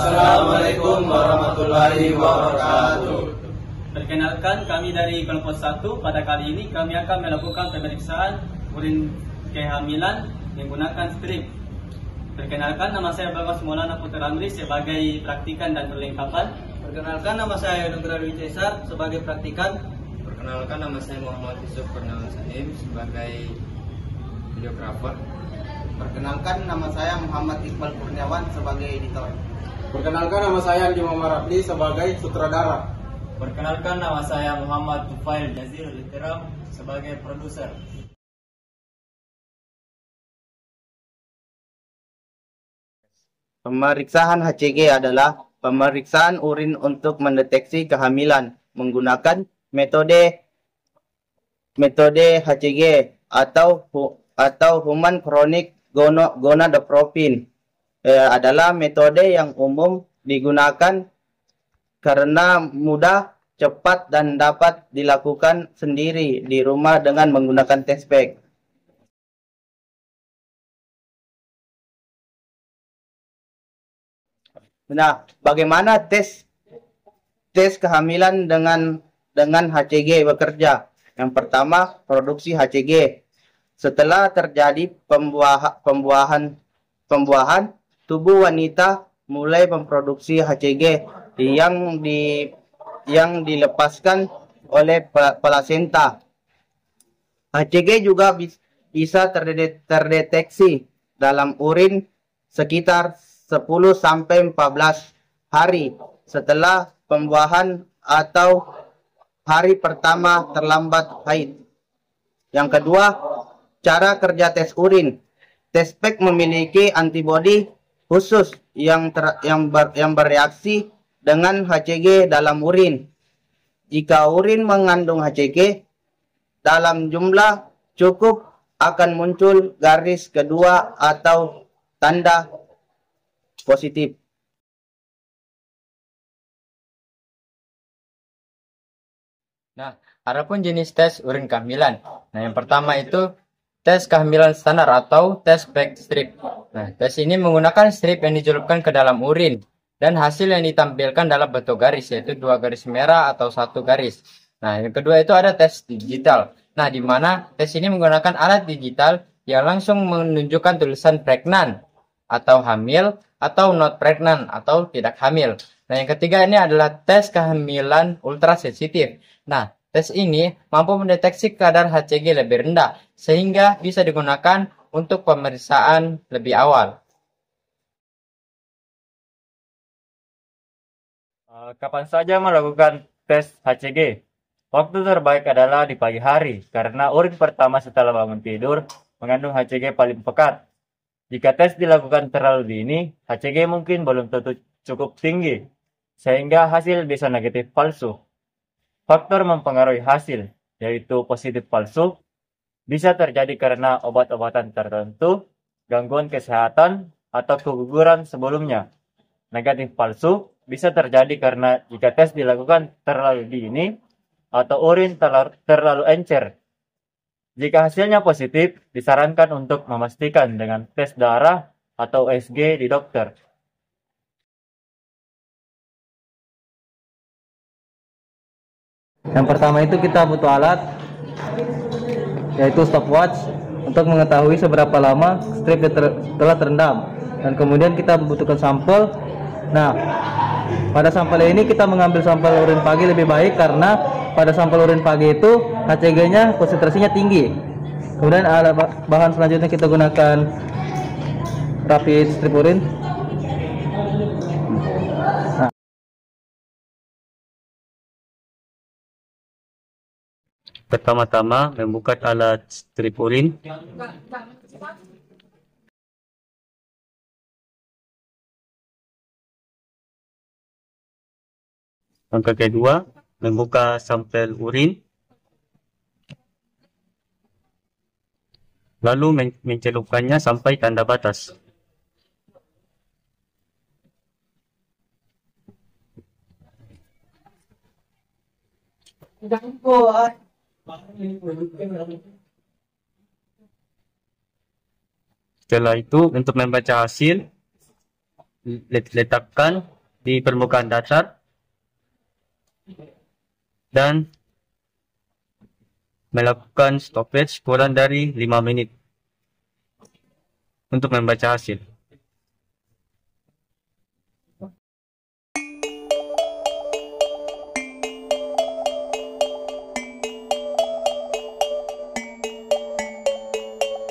Assalamualaikum warahmatullahi wabarakatuh. Perkenalkan, kami dari kelompok 1. Pada kali ini kami akan melakukan pemeriksaan urin kehamilan menggunakan strip. Perkenalkan, nama saya Bagas Maulana Putra Amri sebagai praktikan dan perlengkapan. Perkenalkan, nama saya Nugra Dwi Cesar sebagai praktikan. Perkenalkan, nama saya Muhammad Yusuf Purnawan Sanim sebagai videografer. Perkenalkan, nama saya Muhammad Iqbal Kurniawan sebagai editor. Perkenalkan, nama saya Andi Muhammad Rafli sebagai sutradara. Perkenalkan, nama saya Muhammad Tufail Jazir Literam sebagai produser. Pemeriksaan HCG adalah pemeriksaan urin untuk mendeteksi kehamilan menggunakan metode HCG atau Human Chronic Gonadotropin. Adalah metode yang umum digunakan karena mudah, cepat, dan dapat dilakukan sendiri di rumah dengan menggunakan test pack. Nah, bagaimana tes kehamilan dengan HCG bekerja? Yang pertama, produksi HCG. Setelah terjadi pembuahan, tubuh wanita mulai memproduksi HCG yang dilepaskan oleh plasenta. HCG juga bisa terdeteksi dalam urin sekitar 10-14 hari setelah pembuahan atau hari pertama terlambat haid. Yang kedua, cara kerja tes urin. Test pack memiliki antibodi khusus yang bereaksi dengan HCG dalam urin. Jika urin mengandung HCG dalam jumlah cukup, akan muncul garis kedua atau tanda positif. Nah, adapun jenis tes urin kehamilan. Nah, yang pertama itu tes kehamilan standar atau tes pack strip. Nah, tes ini menggunakan strip yang dicelupkan ke dalam urin dan hasil yang ditampilkan dalam bentuk garis, yaitu 2 garis merah atau 1 garis. Nah, yang kedua itu ada tes digital. Nah, di mana tes ini menggunakan alat digital yang langsung menunjukkan tulisan pregnant atau hamil atau not pregnant atau tidak hamil. Nah, yang ketiga ini adalah tes kehamilan ultrasensitif. Nah, tes ini mampu mendeteksi kadar HCG lebih rendah sehingga bisa digunakan untuk pemeriksaan lebih awal. Kapan saja melakukan tes HCG? Waktu terbaik adalah di pagi hari karena urin pertama setelah bangun tidur mengandung HCG paling pekat. Jika tes dilakukan terlalu dini, HCG mungkin belum tentu cukup tinggi, sehingga hasil bisa negatif palsu. Faktor mempengaruhi hasil, yaitu positif palsu, bisa terjadi karena obat-obatan tertentu, gangguan kesehatan, atau keguguran sebelumnya. Negatif palsu bisa terjadi karena jika tes dilakukan terlalu dini, atau urin terlalu encer. Jika hasilnya positif, disarankan untuk memastikan dengan tes darah atau USG di dokter. Yang pertama itu kita butuh alat, yaitu stopwatch, untuk mengetahui seberapa lama strip telah terendam. Dan kemudian kita membutuhkan sampel. Nah, pada sampel ini kita mengambil sampel urin pagi lebih baik karena pada sampel urin pagi itu HCG-nya konsentrasinya tinggi. Kemudian ada bahan selanjutnya kita gunakan rapid strip urin. Nah. Pertama-tama membuka alat strip urin. Yang kedua, membuka sampel urin, lalu mencelupkannya sampai tanda batas. Setelah itu, untuk membaca hasil, letakkan di permukaan datar dan melakukan stoppage kurang dari 5 menit untuk membaca hasil.